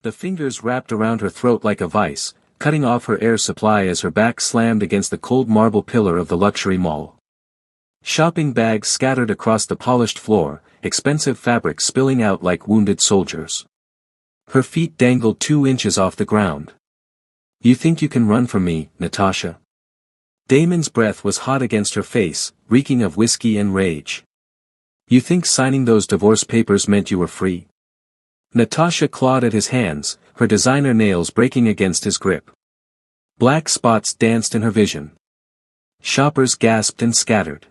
The fingers wrapped around her throat like a vice, cutting off her air supply as her back slammed against the cold marble pillar of the luxury mall. Shopping bags scattered across the polished floor, expensive fabric spilling out like wounded soldiers. Her feet dangled 2 inches off the ground. "You think you can run from me, Natasha?" Damon's breath was hot against her face, reeking of whiskey and rage. "You think signing those divorce papers meant you were free?" Natasha clawed at his hands, her designer nails breaking against his grip. Black spots danced in her vision. Shoppers gasped and scattered.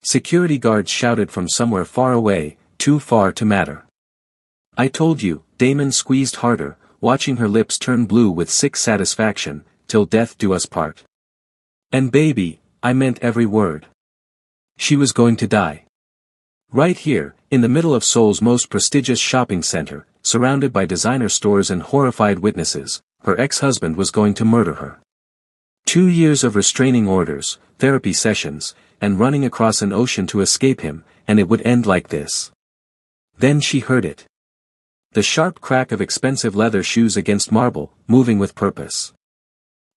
Security guards shouted from somewhere far away, too far to matter. "I told you," Damon squeezed harder, watching her lips turn blue with sick satisfaction, "till death do us part." "And baby, I meant every word." She was going to die. Right here, in the middle of Seoul's most prestigious shopping center, surrounded by designer stores and horrified witnesses, her ex-husband was going to murder her. 2 years of restraining orders, therapy sessions, and running across an ocean to escape him, and it would end like this. Then she heard it. The sharp crack of expensive leather shoes against marble, moving with purpose.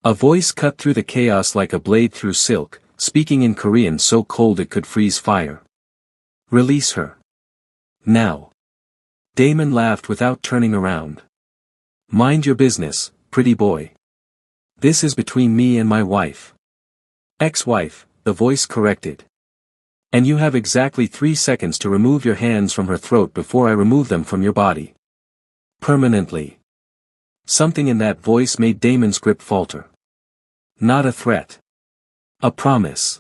A voice cut through the chaos like a blade through silk, speaking in Korean so cold it could freeze fire. "Release her. Now." Damon laughed without turning around. "Mind your business, pretty boy. This is between me and my wife." "Ex-wife," the voice corrected. "And you have exactly 3 seconds to remove your hands from her throat before I remove them from your body. Permanently." Something in that voice made Damon's grip falter. Not a threat. A promise.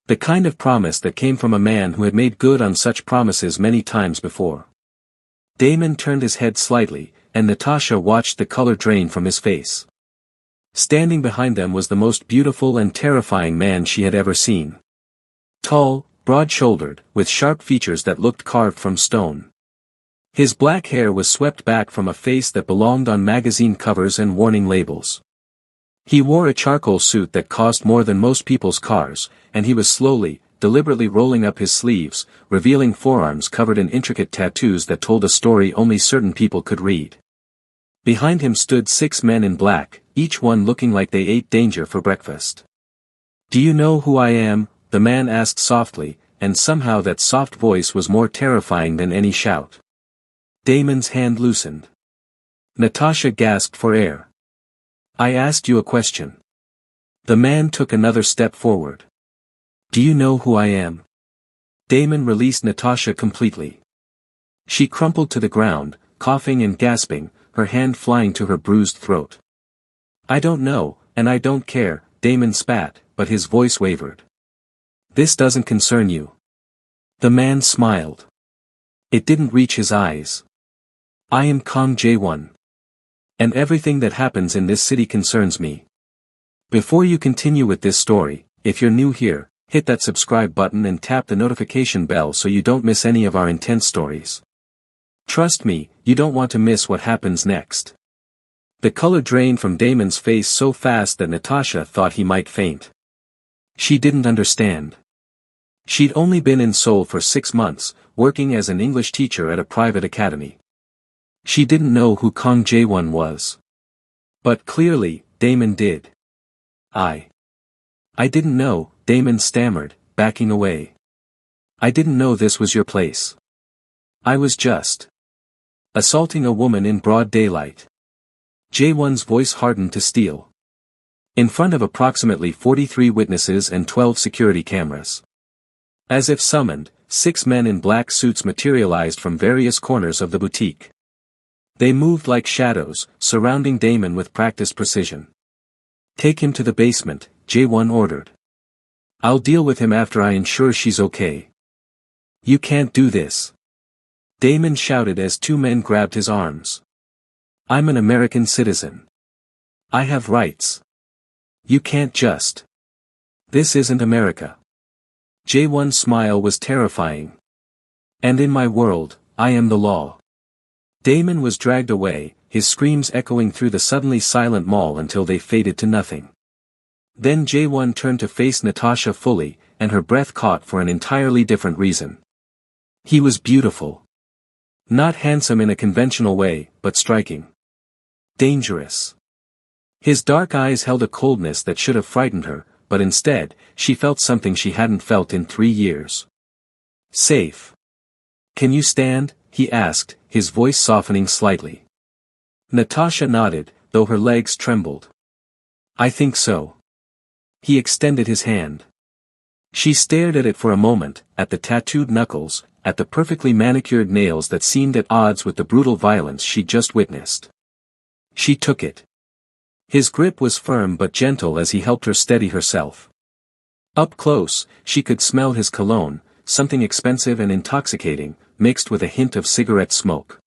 The kind of promise that came from a man who had made good on such promises many times before. Damon turned his head slightly, and Natasha watched the color drain from his face. Standing behind them was the most beautiful and terrifying man she had ever seen. Tall, broad-shouldered, with sharp features that looked carved from stone. His black hair was swept back from a face that belonged on magazine covers and warning labels. He wore a charcoal suit that cost more than most people's cars, and he was slowly, deliberately rolling up his sleeves, revealing forearms covered in intricate tattoos that told a story only certain people could read. Behind him stood 6 men in black, each one looking like they ate danger for breakfast. "Do you know who I am?" the man asked softly, and somehow that soft voice was more terrifying than any shout. Damon's hand loosened. Natasha gasped for air. "I asked you a question." The man took another step forward. "Do you know who I am?" Damon released Natasha completely. She crumpled to the ground, coughing and gasping, her hand flying to her bruised throat. "I don't know, and I don't care," Damon spat, but his voice wavered. "This doesn't concern you." The man smiled. It didn't reach his eyes. "I am Kang Jae-won. And everything that happens in this city concerns me." Before you continue with this story, if you're new here, hit that subscribe button and tap the notification bell so you don't miss any of our intense stories. Trust me, you don't want to miss what happens next. The color drained from Damon's face so fast that Natasha thought he might faint. She didn't understand. She'd only been in Seoul for 6 months, working as an English teacher at a private academy. She didn't know who Kang Jae-won was. But clearly, Damon did. I didn't know," Damon stammered, backing away. "I didn't know this was your place. I was just assaulting a woman in broad daylight." Jae-won's voice hardened to steel. In front of approximately 43 witnesses and 12 security cameras. As if summoned, 6 men in black suits materialized from various corners of the boutique. They moved like shadows, surrounding Damon with practiced precision. "Take him to the basement," Jae-won ordered. "I'll deal with him after I ensure she's okay." "You can't do this," Damon shouted as 2 men grabbed his arms. "I'm an American citizen. I have rights. You can't just. This isn't America." Jae-won's smile was terrifying. "And in my world, I am the law." Damon was dragged away, his screams echoing through the suddenly silent mall until they faded to nothing. Then Jae-won turned to face Natasha fully, and her breath caught for an entirely different reason. He was beautiful. Not handsome in a conventional way, but striking. Dangerous. His dark eyes held a coldness that should have frightened her, but instead, she felt something she hadn't felt in 3 years. Safe. Can you stand? He asked, his voice softening slightly. Natasha nodded, though her legs trembled. I think so. He extended his hand. She stared at it for a moment, at the tattooed knuckles, at the perfectly manicured nails that seemed at odds with the brutal violence she'd just witnessed. She took it. His grip was firm but gentle as he helped her steady herself. Up close, she could smell his cologne, something expensive and intoxicating, mixed with a hint of cigarette smoke.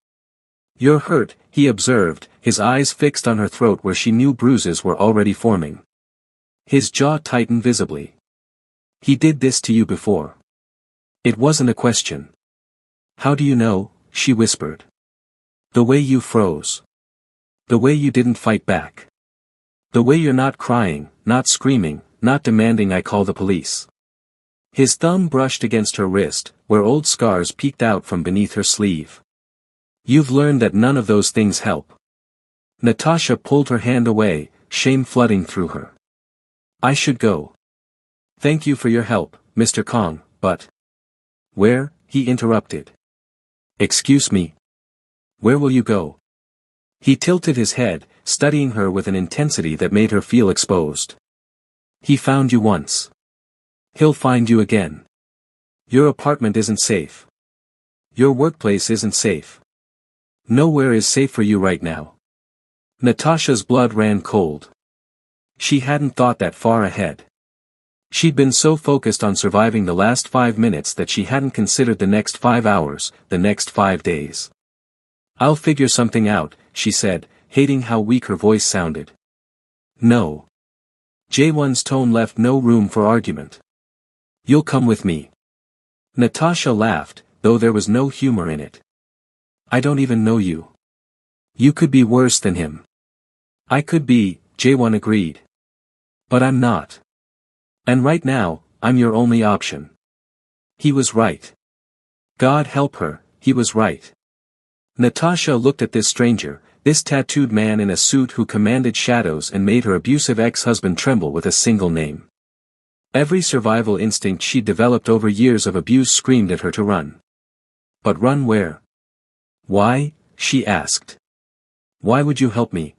You're hurt, he observed, his eyes fixed on her throat where she knew bruises were already forming. His jaw tightened visibly. He did this to you before. It wasn't a question. How do you know? She whispered. The way you froze. The way you didn't fight back. The way you're not crying, not screaming, not demanding I call the police. His thumb brushed against her wrist, where old scars peeked out from beneath her sleeve. You've learned that none of those things help. Natasha pulled her hand away, shame flooding through her. I should go. Thank you for your help, Mr. Kong, but... Where? He interrupted. Excuse me. Where will you go? He tilted his head, studying her with an intensity that made her feel exposed. He found you once. He'll find you again. Your apartment isn't safe. Your workplace isn't safe. Nowhere is safe for you right now. Natasha's blood ran cold. She hadn't thought that far ahead. She'd been so focused on surviving the last 5 minutes that she hadn't considered the next 5 hours, the next 5 days. I'll figure something out, she said, hating how weak her voice sounded. No. Jaewon's tone left no room for argument. You'll come with me. Natasha laughed, though there was no humor in it. I don't even know you. You could be worse than him. I could be, Jaewon agreed. But I'm not. And right now, I'm your only option. He was right. God help her, he was right. Natasha looked at this stranger, this tattooed man in a suit who commanded shadows and made her abusive ex-husband tremble with a single name. Every survival instinct she'd developed over years of abuse screamed at her to run. But run where? Why? She asked. Why would you help me?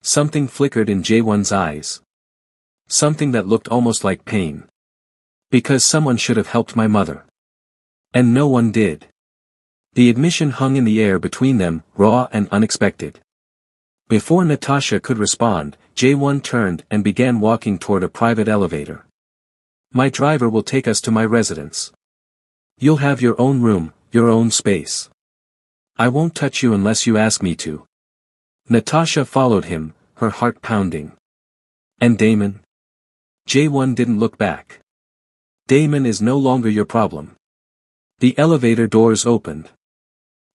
Something flickered in Jaewon's eyes. Something that looked almost like pain. Because someone should have helped my mother. And no one did. The admission hung in the air between them, raw and unexpected. Before Natasha could respond, Jaewon turned and began walking toward a private elevator. My driver will take us to my residence. You'll have your own room, your own space. I won't touch you unless you ask me to. Natasha followed him, her heart pounding. And Damon? Jaewon didn't look back. Damon is no longer your problem. The elevator doors opened.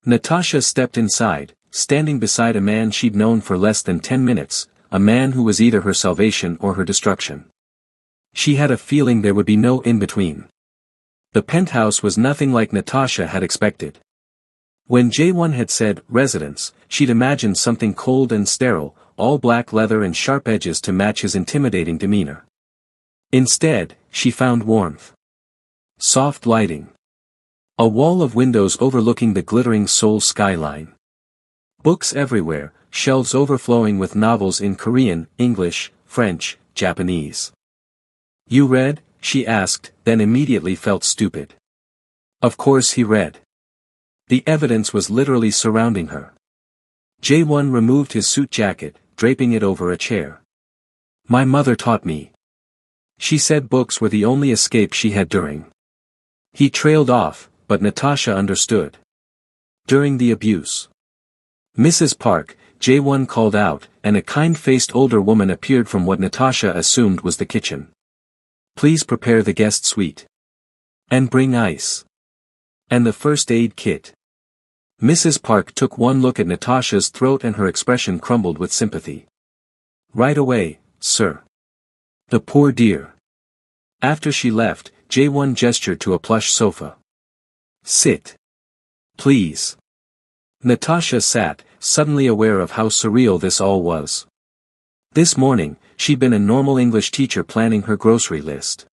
Natasha stepped inside, standing beside a man she'd known for less than 10 minutes, a man who was either her salvation or her destruction. She had a feeling there would be no in-between. The penthouse was nothing like Natasha had expected. When Jaewon had said, residence, she'd imagined something cold and sterile, all black leather and sharp edges to match his intimidating demeanor. Instead, she found warmth. Soft lighting. A wall of windows overlooking the glittering Seoul skyline. Books everywhere, shelves overflowing with novels in Korean, English, French, Japanese. You read? She asked, then immediately felt stupid. Of course he read. The evidence was literally surrounding her. Jaewon removed his suit jacket, draping it over a chair. My mother taught me. She said books were the only escape she had during. He trailed off, but Natasha understood. During the abuse. Mrs. Park, Jaewon called out, and a kind-faced older woman appeared from what Natasha assumed was the kitchen. Please prepare the guest suite. And bring ice. And the first aid kit. Mrs. Park took one look at Natasha's throat and her expression crumbled with sympathy. Right away, sir. The poor dear. After she left, Jaewon gestured to a plush sofa. Sit. Please. Natasha sat, suddenly aware of how surreal this all was. This morning, she'd been a normal English teacher planning her grocery list.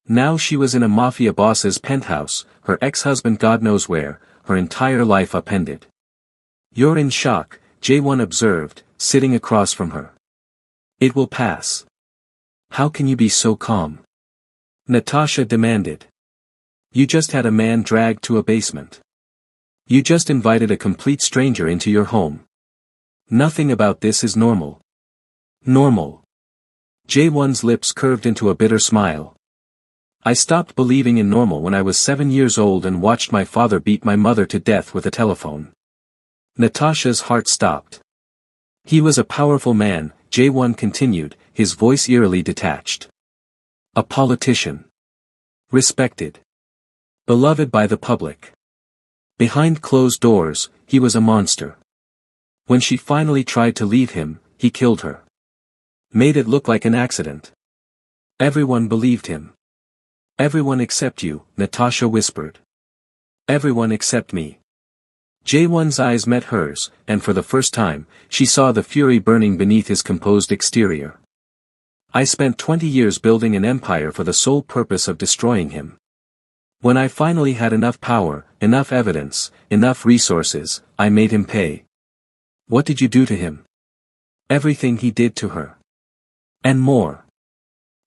Now she was in a mafia boss's penthouse, her ex-husband God knows where, her entire life upended. "You're in shock," J1 observed, sitting across from her. "It will pass. How can you be so calm?" Natasha demanded. "You just had a man dragged to a basement. You just invited a complete stranger into your home. Nothing about this is normal." "Normal?" J1's lips curved into a bitter smile. "I stopped believing in normal when I was 7 years old and watched my father beat my mother to death with a telephone." Natasha's heart stopped. "He was a powerful man," J1 continued, his voice eerily detached. "A politician. Respected. Beloved by the public. Behind closed doors, he was a monster. When she finally tried to leave him, he killed her. Made it look like an accident. Everyone believed him. Everyone except you," Natasha whispered. "Everyone except me." J1's eyes met hers, and for the first time, she saw the fury burning beneath his composed exterior. "I spent 20 years building an empire for the sole purpose of destroying him. When I finally had enough power, enough evidence, enough resources, I made him pay." "What did you do to him?" "Everything he did to her. And more."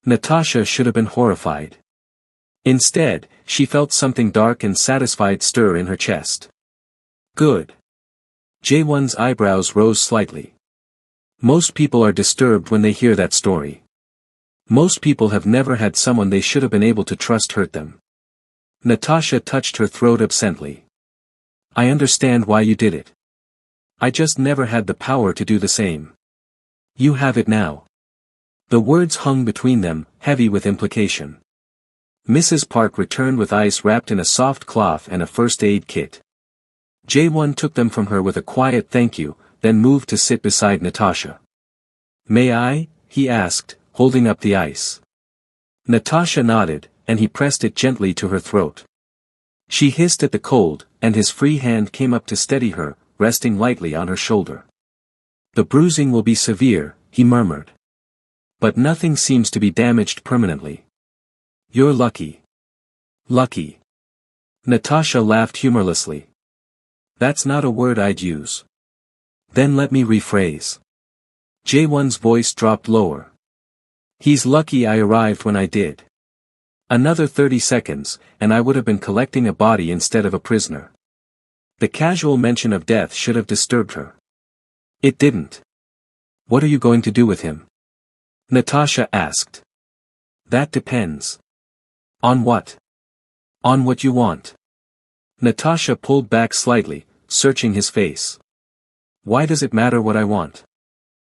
Natasha should have been horrified. Instead, she felt something dark and satisfied stir in her chest. "Good." J1's eyebrows rose slightly. Most people are disturbed when they hear that story. Most people have never had someone they should have been able to trust hurt them. Natasha touched her throat absently. "I understand why you did it. I just never had the power to do the same. You have it now." The words hung between them, heavy with implication. Mrs. Park returned with ice wrapped in a soft cloth and a first aid kit. J1 took them from her with a quiet thank you, then moved to sit beside Natasha. "May I?" he asked, holding up the ice. Natasha nodded, and he pressed it gently to her throat. She hissed at the cold, and his free hand came up to steady her, resting lightly on her shoulder. "The bruising will be severe," he murmured. "But nothing seems to be damaged permanently. You're lucky." "Lucky." Natasha laughed humorlessly. "That's not a word I'd use." "Then let me rephrase." J1's voice dropped lower. "He's lucky I arrived when I did. Another 30 seconds, and I would have been collecting a body instead of a prisoner." The casual mention of death should have disturbed her. It didn't. "What are you going to do with him?" Natasha asked. "That depends." "On what?" "On what you want." Natasha pulled back slightly, searching his face. "Why does it matter what I want?"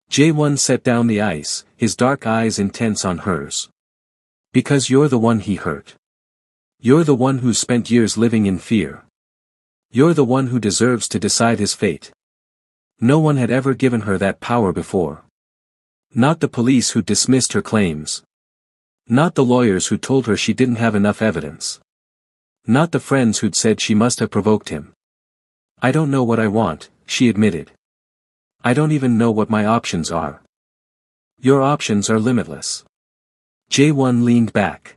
J1 set down the ice, his dark eyes intense on hers. "Because you're the one he hurt. You're the one who spent years living in fear. You're the one who deserves to decide his fate. No one had ever given her that power before. Not the police who dismissed her claims. Not the lawyers who told her she didn't have enough evidence. Not the friends who'd said she must have provoked him. I don't know what I want," she admitted. "I don't even know what my options are." "Your options are limitless." J1 leaned back.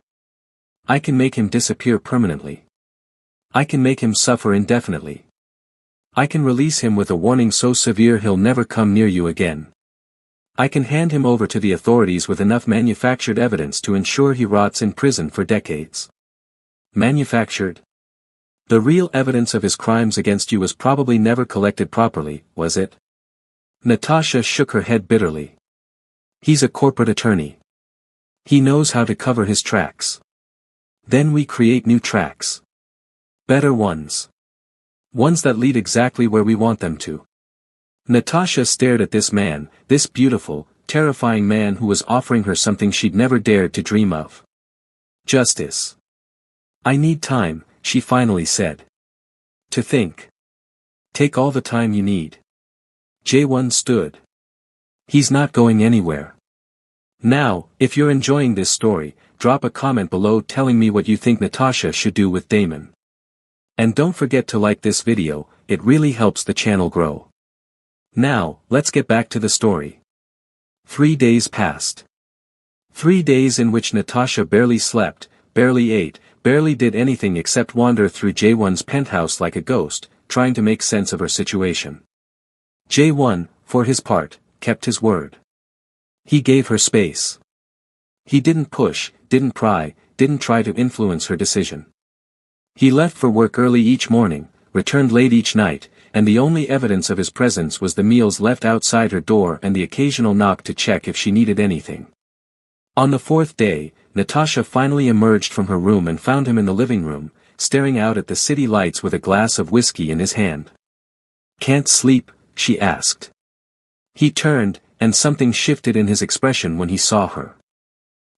"I can make him disappear permanently. I can make him suffer indefinitely. I can release him with a warning so severe he'll never come near you again. I can hand him over to the authorities with enough manufactured evidence to ensure he rots in prison for decades." "Manufactured?" "The real evidence of his crimes against you was probably never collected properly, was it?" Natasha shook her head bitterly. "He's a corporate attorney. He knows how to cover his tracks. Then we create new tracks. Better ones. Ones that lead exactly where we want them to." Natasha stared at this man, this beautiful, terrifying man who was offering her something she'd never dared to dream of. "Justice. I need time," she finally said. "To think. Take all the time you need." J1 stood. "He's not going anywhere." Now, if you're enjoying this story, drop a comment below telling me what you think Natasha should do with Damon. And don't forget to like this video, it really helps the channel grow. Now, let's get back to the story. 3 days passed. 3 days in which Natasha barely slept, barely ate, barely did anything except wander through Jaewon's penthouse like a ghost, trying to make sense of her situation. Jaewon, for his part, kept his word. He gave her space. He didn't push, didn't pry, didn't try to influence her decision. He left for work early each morning, returned late each night, and the only evidence of his presence was the meals left outside her door and the occasional knock to check if she needed anything. On the 4th day, Natasha finally emerged from her room and found him in the living room, staring out at the city lights with a glass of whiskey in his hand. "Can't sleep?" she asked. He turned, and something shifted in his expression when he saw her.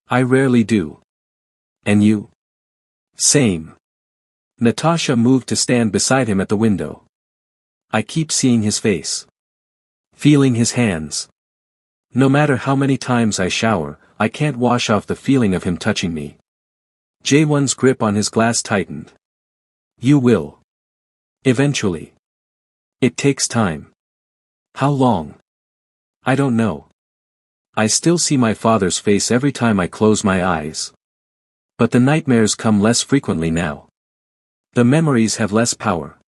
"I rarely do. And you?" "Same." Natasha moved to stand beside him at the window. "I keep seeing his face. Feeling his hands. No matter how many times I shower, I can't wash off the feeling of him touching me." Jaewon's grip on his glass tightened. "You will. Eventually. It takes time." "How long?" "I don't know. I still see my father's face every time I close my eyes. But the nightmares come less frequently now. The memories have less power."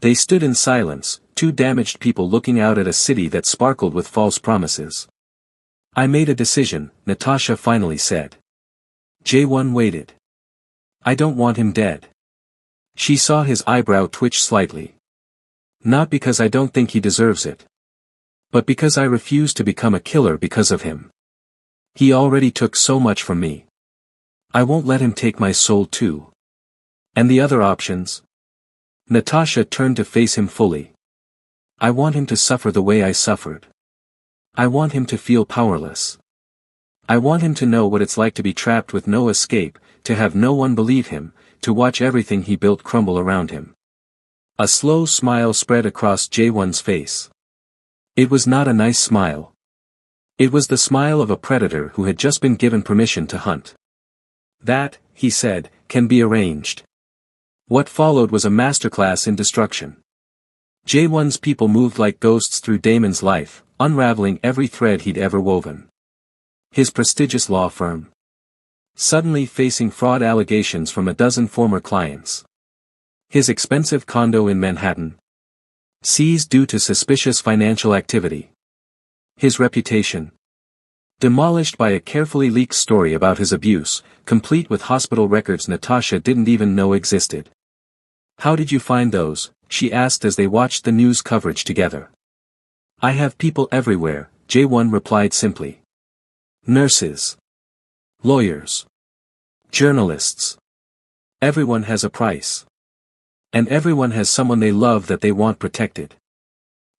They stood in silence, two damaged people looking out at a city that sparkled with false promises. "I made a decision," Natasha finally said. Jaewon waited. "I don't want him dead." She saw his eyebrow twitch slightly. "Not because I don't think he deserves it. But because I refuse to become a killer because of him. He already took so much from me. I won't let him take my soul too." "And the other options?" Natasha turned to face him fully. "I want him to suffer the way I suffered. I want him to feel powerless. I want him to know what it's like to be trapped with no escape, to have no one believe him, to watch everything he built crumble around him." A slow smile spread across Jaewon's face. It was not a nice smile. It was the smile of a predator who had just been given permission to hunt. "That," he said, "can be arranged." What followed was a masterclass in destruction. Jaewon's people moved like ghosts through Damon's life, unraveling every thread he'd ever woven. His prestigious law firm. Suddenly facing fraud allegations from a dozen former clients. His expensive condo in Manhattan. Seized due to suspicious financial activity. His reputation. Demolished by a carefully leaked story about his abuse, complete with hospital records Natasha didn't even know existed. "How did you find those?" she asked as they watched the news coverage together. "I have people everywhere," Jaewon replied simply. "Nurses. Lawyers. Journalists. Everyone has a price. And everyone has someone they love that they want protected."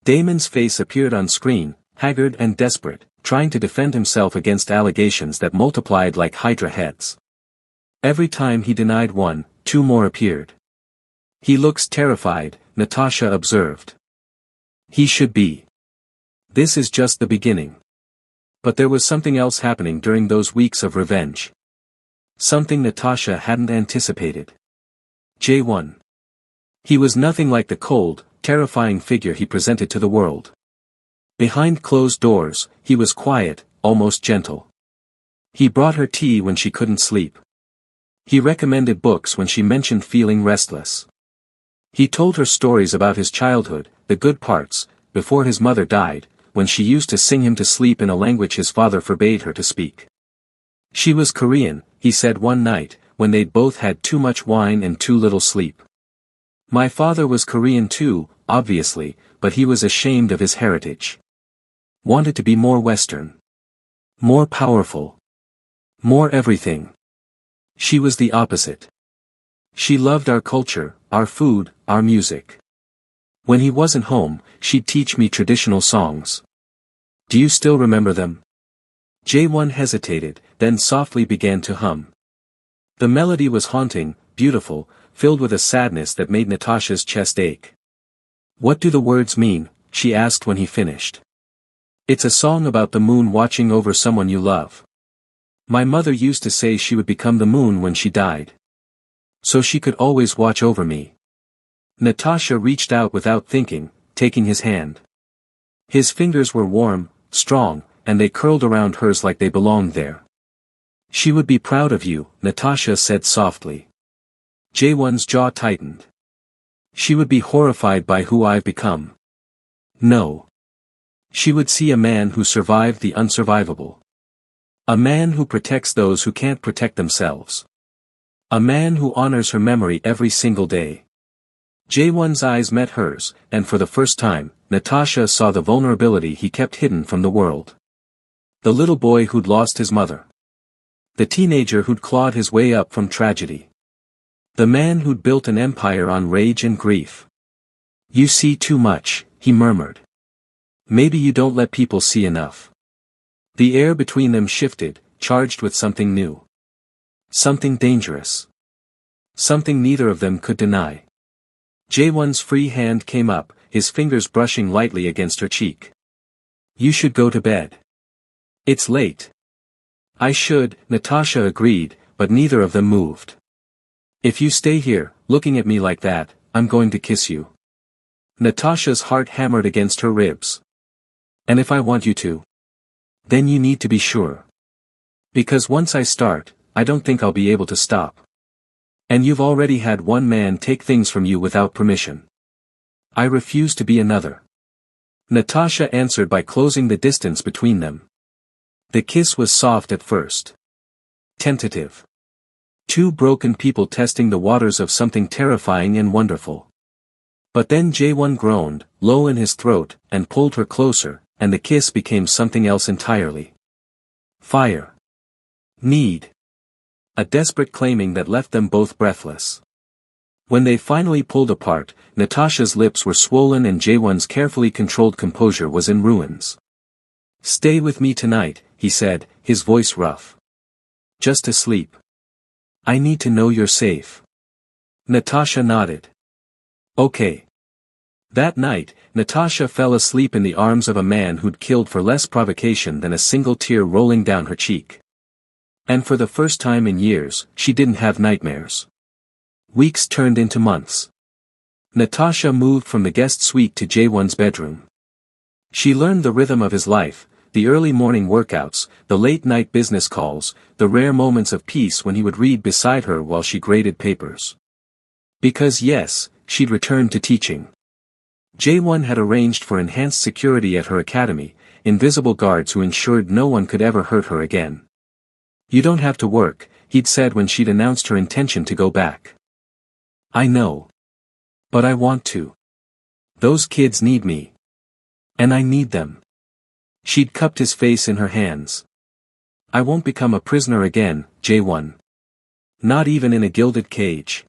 Damon's face appeared on screen, haggard and desperate, trying to defend himself against allegations that multiplied like hydra heads. Every time he denied one, two more appeared. "He looks terrified," Natasha observed. "He should be. This is just the beginning." But there was something else happening during those weeks of revenge. Something Natasha hadn't anticipated. Jaewon. He was nothing like the cold, terrifying figure he presented to the world. Behind closed doors, he was quiet, almost gentle. He brought her tea when she couldn't sleep. He recommended books when she mentioned feeling restless. He told her stories about his childhood, the good parts, before his mother died, when she used to sing him to sleep in a language his father forbade her to speak. She was Korean, he said one night, when they'd both had too much wine and too little sleep. My father was Korean too, obviously, but he was ashamed of his heritage. Wanted to be more Western. More powerful. More everything. She was the opposite. She loved our culture, our food, our music. When he wasn't home, she'd teach me traditional songs. Do you still remember them? Jaewon hesitated, then softly began to hum. The melody was haunting, beautiful, filled with a sadness that made Natasha's chest ache. What do the words mean? She asked when he finished. It's a song about the moon watching over someone you love. My mother used to say she would become the moon when she died. So she could always watch over me. Natasha reached out without thinking, taking his hand. His fingers were warm, strong, and they curled around hers like they belonged there. She would be proud of you, Natasha said softly. Jaewon's jaw tightened. She would be horrified by who I've become. No. She would see a man who survived the unsurvivable. A man who protects those who can't protect themselves. A man who honors her memory every single day. Jaewon's eyes met hers, and for the first time, Natasha saw the vulnerability he kept hidden from the world. The little boy who'd lost his mother. The teenager who'd clawed his way up from tragedy. The man who'd built an empire on rage and grief. You see too much, he murmured. Maybe you don't let people see enough. The air between them shifted, charged with something new. Something dangerous. Something neither of them could deny. Jaewon's free hand came up, his fingers brushing lightly against her cheek. You should go to bed. It's late. I should, Natasha agreed, but neither of them moved. If you stay here, looking at me like that, I'm going to kiss you. Natasha's heart hammered against her ribs. And if I want you to? Then you need to be sure. Because once I start, I don't think I'll be able to stop. And you've already had one man take things from you without permission. I refuse to be another. Natasha answered by closing the distance between them. The kiss was soft at first. Tentative. Two broken people testing the waters of something terrifying and wonderful. But then Jaewon groaned, low in his throat, and pulled her closer, and the kiss became something else entirely. Fire. Need. A desperate claiming that left them both breathless. When they finally pulled apart, Natasha's lips were swollen and Jaewon's carefully controlled composure was in ruins. Stay with me tonight, he said, his voice rough. Just to sleep. I need to know you're safe. Natasha nodded. Okay. That night, Natasha fell asleep in the arms of a man who'd killed for less provocation than a single tear rolling down her cheek. And for the first time in years, she didn't have nightmares. Weeks turned into months. Natasha moved from the guest suite to Jaewon's bedroom. She learned the rhythm of his life, the early morning workouts, the late-night business calls, the rare moments of peace when he would read beside her while she graded papers. Because yes, she'd returned to teaching. Jaewon had arranged for enhanced security at her academy, invisible guards who ensured no one could ever hurt her again. You don't have to work, he'd said when she'd announced her intention to go back. I know. But I want to. Those kids need me. And I need them. She'd cupped his face in her hands. I won't become a prisoner again, Jaewon. Not even in a gilded cage.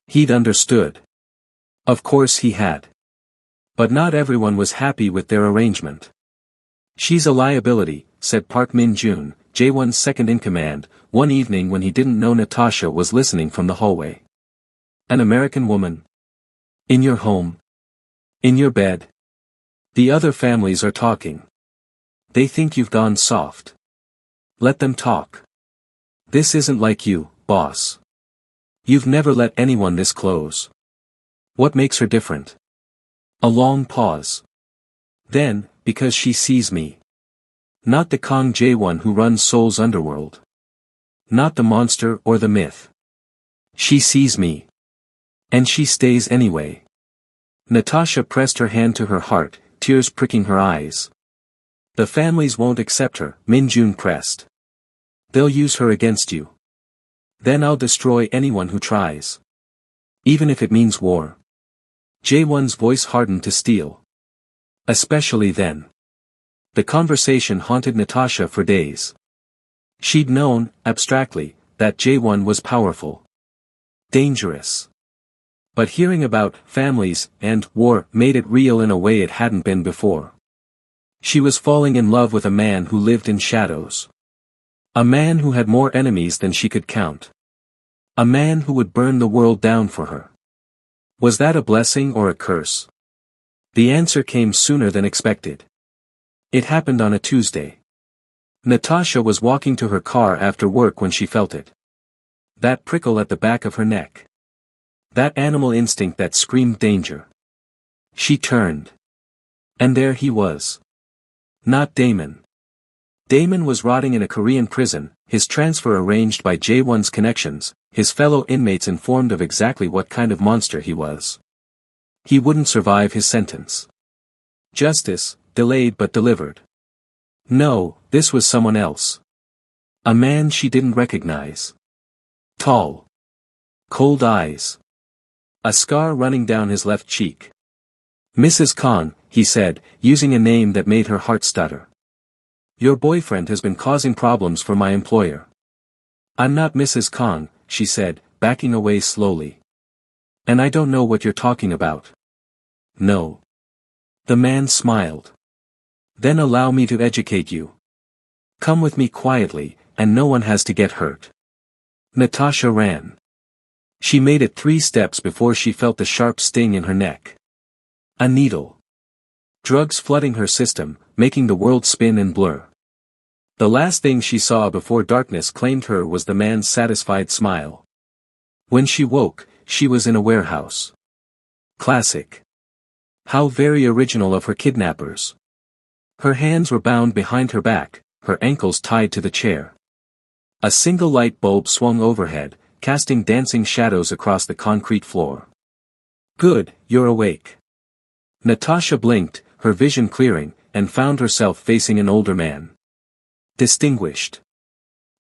He'd understood. Of course he had. But not everyone was happy with their arrangement. She's a liability, said Park Min-jun, Jaewon's second-in-command, one evening when he didn't know Natasha was listening from the hallway. An American woman? In your home? In your bed? The other families are talking. They think you've gone soft. Let them talk. This isn't like you, boss. You've never let anyone this close. What makes her different? A long pause. Then, because she sees me. Not the Kang Jaewon who runs Seoul's underworld. Not the monster or the myth. She sees me. And she stays anyway. Natasha pressed her hand to her heart, tears pricking her eyes. The families won't accept her, Min-jun pressed. They'll use her against you. Then I'll destroy anyone who tries. Even if it means war. Jaewon's voice hardened to steel. Especially then. The conversation haunted Natasha for days. She'd known, abstractly, that Jaewon was powerful. Dangerous. But hearing about families and war made it real in a way it hadn't been before. She was falling in love with a man who lived in shadows. A man who had more enemies than she could count. A man who would burn the world down for her. Was that a blessing or a curse? The answer came sooner than expected. It happened on a Tuesday. Natasha was walking to her car after work when she felt it. That prickle at the back of her neck. That animal instinct that screamed danger. She turned. And there he was. Not Damon. Damon was rotting in a Korean prison, his transfer arranged by Jae-won's connections, his fellow inmates informed of exactly what kind of monster he was. He wouldn't survive his sentence. Justice, delayed but delivered. No, this was someone else. A man she didn't recognize. Tall. Cold eyes. A scar running down his left cheek. Mrs. Kong, he said, using a name that made her heart stutter. Your boyfriend has been causing problems for my employer. I'm not Mrs. Kong, she said, backing away slowly. And I don't know what you're talking about. No. The man smiled. Then allow me to educate you. Come with me quietly, and no one has to get hurt. Natasha ran. She made it 3 steps before she felt the sharp sting in her neck. A needle. Drugs flooding her system, making the world spin and blur. The last thing she saw before darkness claimed her was the man's satisfied smile. When she woke, she was in a warehouse. Classic. How very original of her kidnappers. Her hands were bound behind her back, her ankles tied to the chair. A single light bulb swung overhead, casting dancing shadows across the concrete floor. Good, you're awake. Natasha blinked, her vision clearing, and found herself facing an older man. Distinguished.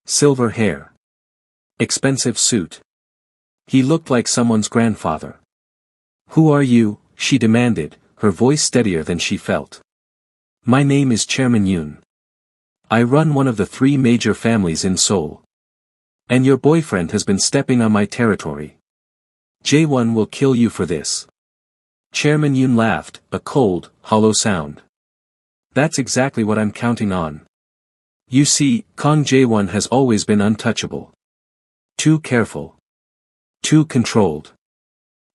Silver hair. Expensive suit. He looked like someone's grandfather. Who are you? She demanded, her voice steadier than she felt. My name is Chairman Yoon. I run one of the 3 major families in Seoul. And your boyfriend has been stepping on my territory. Jae-won will kill you for this. Chairman Yoon laughed, a cold, hollow sound. That's exactly what I'm counting on. You see, Kang Jae-won has always been untouchable. Too careful. Too controlled.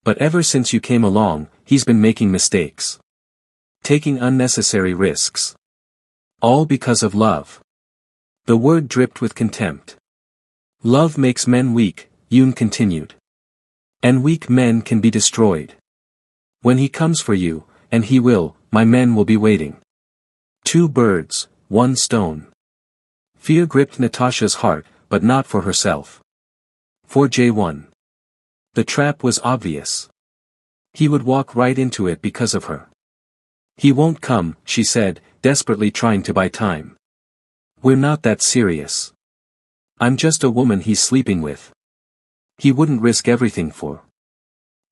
But ever since you came along, he's been making mistakes. Taking unnecessary risks. All because of love. The word dripped with contempt. Love makes men weak, Yoon continued. And weak men can be destroyed. When he comes for you, and he will, my men will be waiting. 2 birds, 1 stone. Fear gripped Natasha's heart, but not for herself. For Jae-won. The trap was obvious. He would walk right into it because of her. He won't come, she said, desperately trying to buy time. We're not that serious. I'm just a woman he's sleeping with. He wouldn't risk everything for.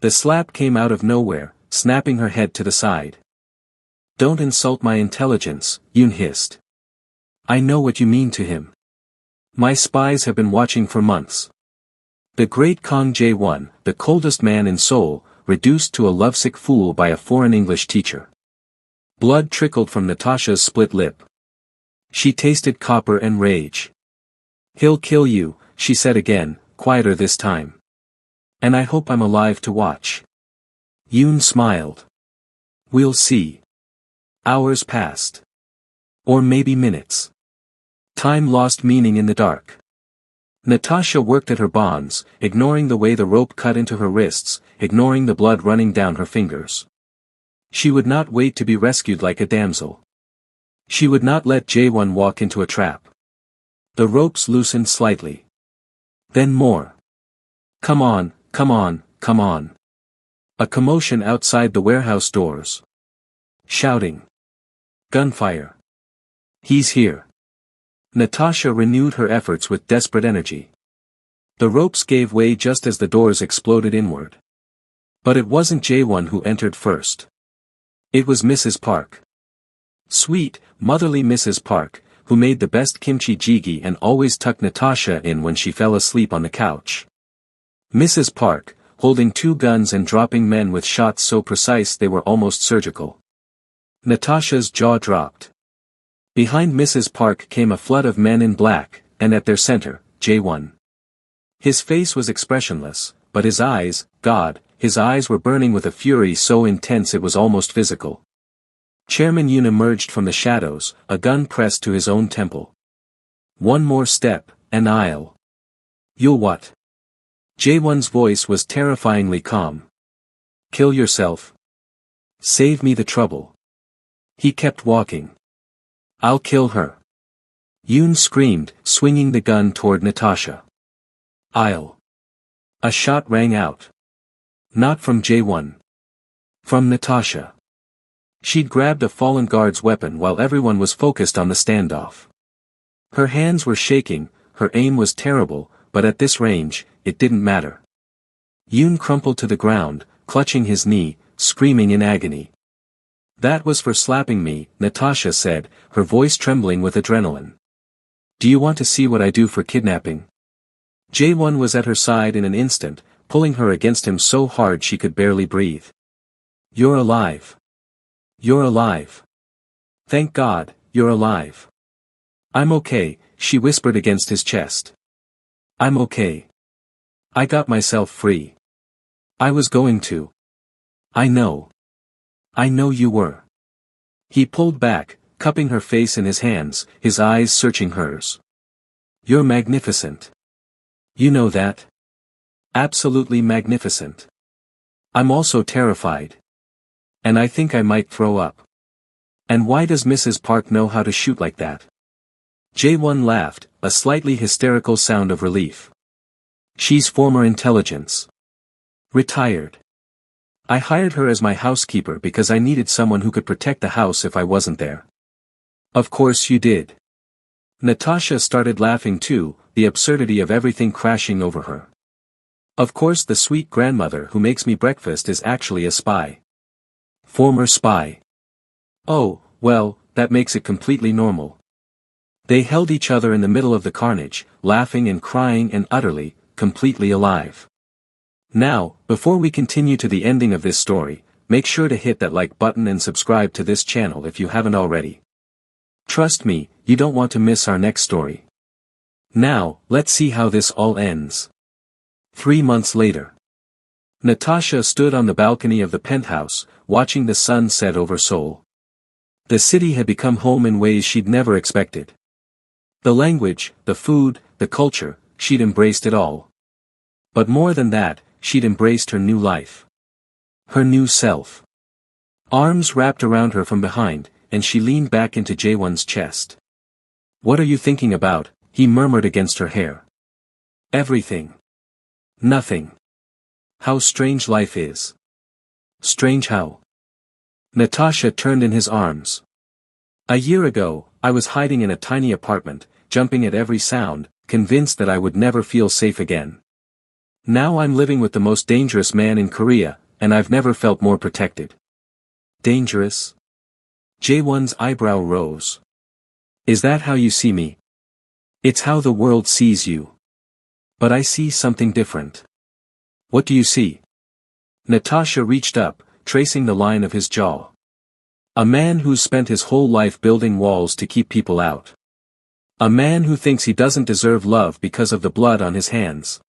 The slap came out of nowhere, snapping her head to the side. Don't insult my intelligence, Yoon hissed. I know what you mean to him. My spies have been watching for months. The great Kang Jae-won, the coldest man in Seoul, reduced to a lovesick fool by a foreign English teacher. Blood trickled from Natasha's split lip. She tasted copper and rage. He'll kill you, she said again, quieter this time. And I hope I'm alive to watch. Yoon smiled. We'll see. Hours passed. Or maybe minutes. Time lost meaning in the dark. Natasha worked at her bonds, ignoring the way the rope cut into her wrists, ignoring the blood running down her fingers. She would not wait to be rescued like a damsel. She would not let Jae-won walk into a trap. The ropes loosened slightly. Then more. Come on, come on, come on. A commotion outside the warehouse doors. Shouting. Gunfire. He's here. Natasha renewed her efforts with desperate energy. The ropes gave way just as the doors exploded inward. But it wasn't Jae-won who entered first. It was Mrs. Park. Sweet, motherly Mrs. Park, who made the best kimchi jjigae and always tucked Natasha in when she fell asleep on the couch. Mrs. Park, holding 2 guns and dropping men with shots so precise they were almost surgical. Natasha's jaw dropped. Behind Mrs. Park came a flood of men in black, and at their center, Jae-won. His face was expressionless, but his eyes, God, his eyes were burning with a fury so intense it was almost physical. Chairman Yoon emerged from the shadows, a gun pressed to his own temple. One more step, and I'll. You'll what? Jaewon's voice was terrifyingly calm. Kill yourself. Save me the trouble. He kept walking. I'll kill her. Yoon screamed, swinging the gun toward Natasha. I'll. A shot rang out. Not from Jaewon. From Natasha. She'd grabbed a fallen guard's weapon while everyone was focused on the standoff. Her hands were shaking, her aim was terrible, but at this range, it didn't matter. Yoon crumpled to the ground, clutching his knee, screaming in agony. That was for slapping me, Natasha said, her voice trembling with adrenaline. Do you want to see what I do for kidnapping? Jaewon was at her side in an instant, pulling her against him so hard she could barely breathe. You're alive. You're alive. Thank God, you're alive. I'm okay, she whispered against his chest. I'm okay. I got myself free. I was going to. I know. I know you were. He pulled back, cupping her face in his hands, his eyes searching hers. You're magnificent. You know that? Absolutely magnificent. I'm also terrified. And I think I might throw up. And why does Mrs. Park know how to shoot like that? Jaewon laughed, a slightly hysterical sound of relief. She's former intelligence. Retired. I hired her as my housekeeper because I needed someone who could protect the house if I wasn't there. Of course you did. Natasha started laughing too, the absurdity of everything crashing over her. Of course the sweet grandmother who makes me breakfast is actually a spy. Former spy. Oh, well, that makes it completely normal. They held each other in the middle of the carnage, laughing and crying and utterly, completely alive. Now, before we continue to the ending of this story, make sure to hit that like button and subscribe to this channel if you haven't already. Trust me, you don't want to miss our next story. Now, let's see how this all ends. 3 months later. Natasha stood on the balcony of the penthouse, watching the sun set over Seoul. The city had become home in ways she'd never expected. The language, the food, the culture, she'd embraced it all. But more than that, she'd embraced her new life. Her new self. Arms wrapped around her from behind, and she leaned back into Jaewon's chest. What are you thinking about? He murmured against her hair. Everything. Nothing. How strange life is. Strange how? Natasha turned in his arms. A year ago, I was hiding in a tiny apartment, jumping at every sound, convinced that I would never feel safe again. Now I'm living with the most dangerous man in Korea, and I've never felt more protected. Dangerous? Jaewon's eyebrow rose. Is that how you see me? It's how the world sees you. But I see something different. What do you see? Natasha reached up, tracing the line of his jaw. A man who's spent his whole life building walls to keep people out. A man who thinks he doesn't deserve love because of the blood on his hands.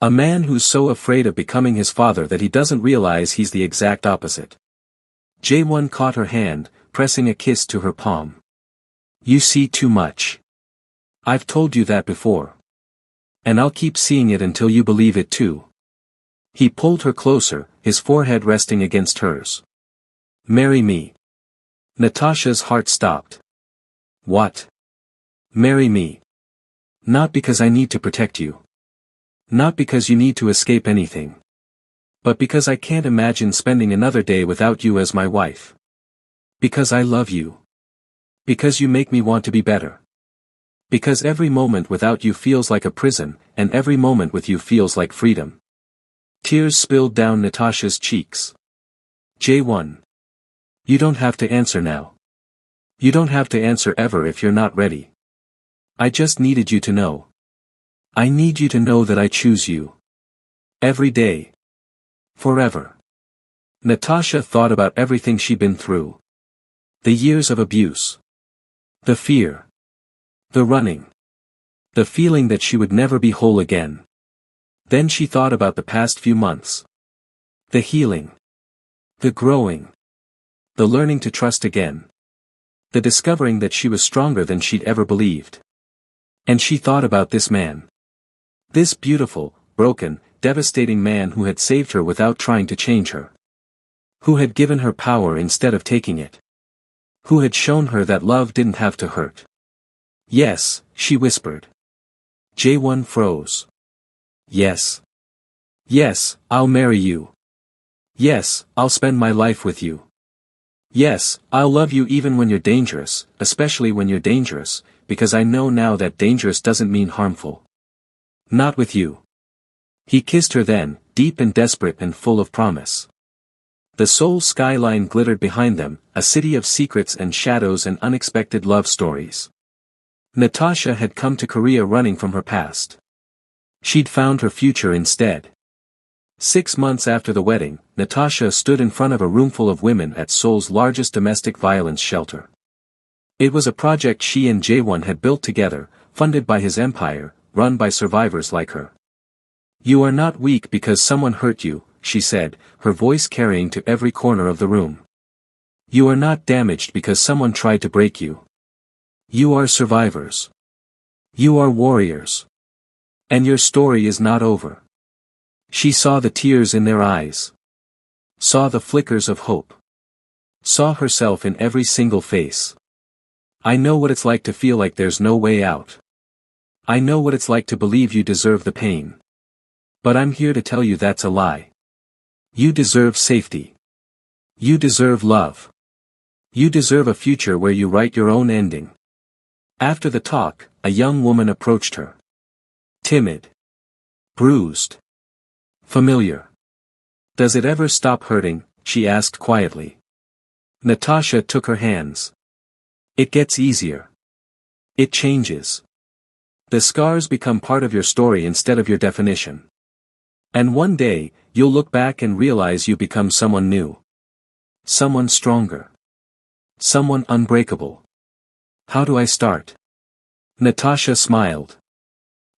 A man who's so afraid of becoming his father that he doesn't realize he's the exact opposite. Jaewon caught her hand, pressing a kiss to her palm. You see too much. I've told you that before. And I'll keep seeing it until you believe it too. He pulled her closer, his forehead resting against hers. Marry me. Natasha's heart stopped. What? Marry me. Not because I need to protect you. Not because you need to escape anything. But because I can't imagine spending another day without you as my wife. Because I love you. Because you make me want to be better. Because every moment without you feels like a prison, and every moment with you feels like freedom. Tears spilled down Natasha's cheeks. Jaewon. You don't have to answer now. You don't have to answer ever if you're not ready. I just needed you to know. I need you to know that I choose you. Every day. Forever. Natasha thought about everything she'd been through. The years of abuse. The fear. The running. The feeling that she would never be whole again. Then she thought about the past few months. The healing. The growing. The learning to trust again. The discovering that she was stronger than she'd ever believed. And she thought about this man. This beautiful, broken, devastating man who had saved her without trying to change her. Who had given her power instead of taking it. Who had shown her that love didn't have to hurt. Yes, she whispered. Jae-won froze. Yes. Yes, I'll marry you. Yes, I'll spend my life with you. Yes, I'll love you even when you're dangerous, especially when you're dangerous, because I know now that dangerous doesn't mean harmful. Not with you. He kissed her then, deep and desperate and full of promise. The Seoul skyline glittered behind them, a city of secrets and shadows and unexpected love stories. Natasha had come to Korea running from her past. She'd found her future instead. 6 months after the wedding, Natasha stood in front of a roomful of women at Seoul's largest domestic violence shelter. It was a project she and Jae-won had built together, funded by his empire, run by survivors like her. You are not weak because someone hurt you, she said, her voice carrying to every corner of the room. You are not damaged because someone tried to break you. You are survivors. You are warriors. And your story is not over. She saw the tears in their eyes. Saw the flickers of hope. Saw herself in every single face. I know what it's like to feel like there's no way out. I know what it's like to believe you deserve the pain. But I'm here to tell you that's a lie. You deserve safety. You deserve love. You deserve a future where you write your own ending. After the talk, a young woman approached her. Timid. Bruised. Familiar. Does it ever stop hurting? She asked quietly. Natasha took her hands. It gets easier. It changes. The scars become part of your story instead of your definition. And one day, you'll look back and realize you become someone new. Someone stronger. Someone unbreakable. How do I start? Natasha smiled.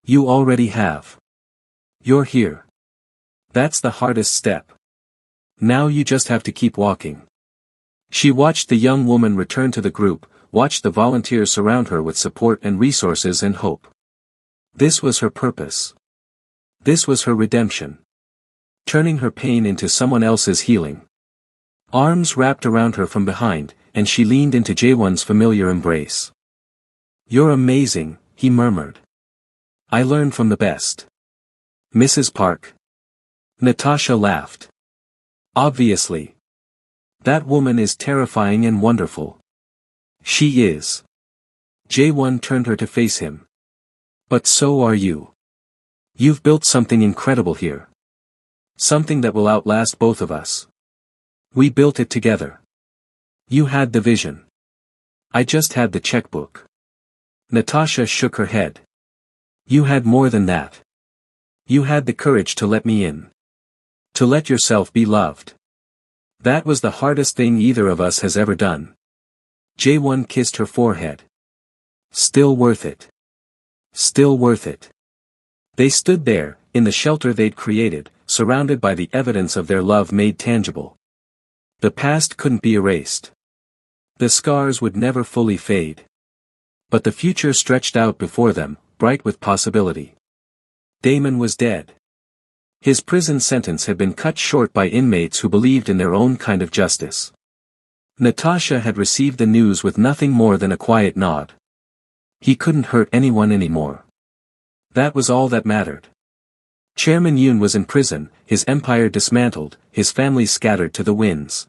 You already have. You're here. That's the hardest step. Now you just have to keep walking. She watched the young woman return to the group, watched the volunteers surround her with support and resources and hope. This was her purpose. This was her redemption. Turning her pain into someone else's healing. Arms wrapped around her from behind, and she leaned into Jae-won's familiar embrace. You're amazing, he murmured. I learned from the best. Mrs. Park. Natasha laughed. Obviously. That woman is terrifying and wonderful. She is. Jae-won turned her to face him. But so are you. You've built something incredible here. Something that will outlast both of us. We built it together. You had the vision. I just had the checkbook. Natasha shook her head. You had more than that. You had the courage to let me in. To let yourself be loved. That was the hardest thing either of us has ever done. Jae-won kissed her forehead. Still worth it. Still worth it. They stood there, in the shelter they'd created, surrounded by the evidence of their love made tangible. The past couldn't be erased. The scars would never fully fade. But the future stretched out before them, bright with possibility. Damon was dead. His prison sentence had been cut short by inmates who believed in their own kind of justice. Natasha had received the news with nothing more than a quiet nod. He couldn't hurt anyone anymore. That was all that mattered. Chairman Yoon was in prison, his empire dismantled, his family scattered to the winds.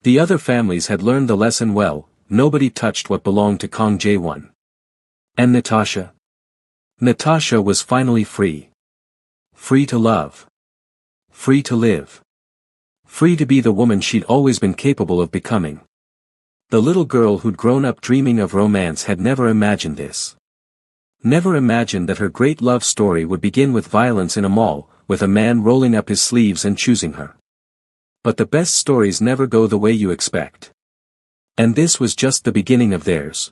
The other families had learned the lesson well, nobody touched what belonged to Kang Jae-won. And Natasha? Natasha was finally free. Free to love. Free to live. Free to be the woman she'd always been capable of becoming. The little girl who'd grown up dreaming of romance had never imagined this. Never imagined that her great love story would begin with violence in a mall, with a man rolling up his sleeves and choosing her. But the best stories never go the way you expect. And this was just the beginning of theirs.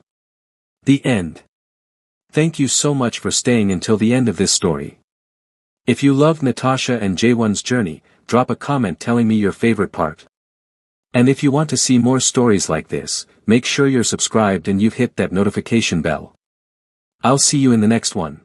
The end. Thank you so much for staying until the end of this story. If you loved Natasha and Jae-won's journey, drop a comment telling me your favorite part. And if you want to see more stories like this, make sure you're subscribed and you've hit that notification bell. I'll see you in the next one.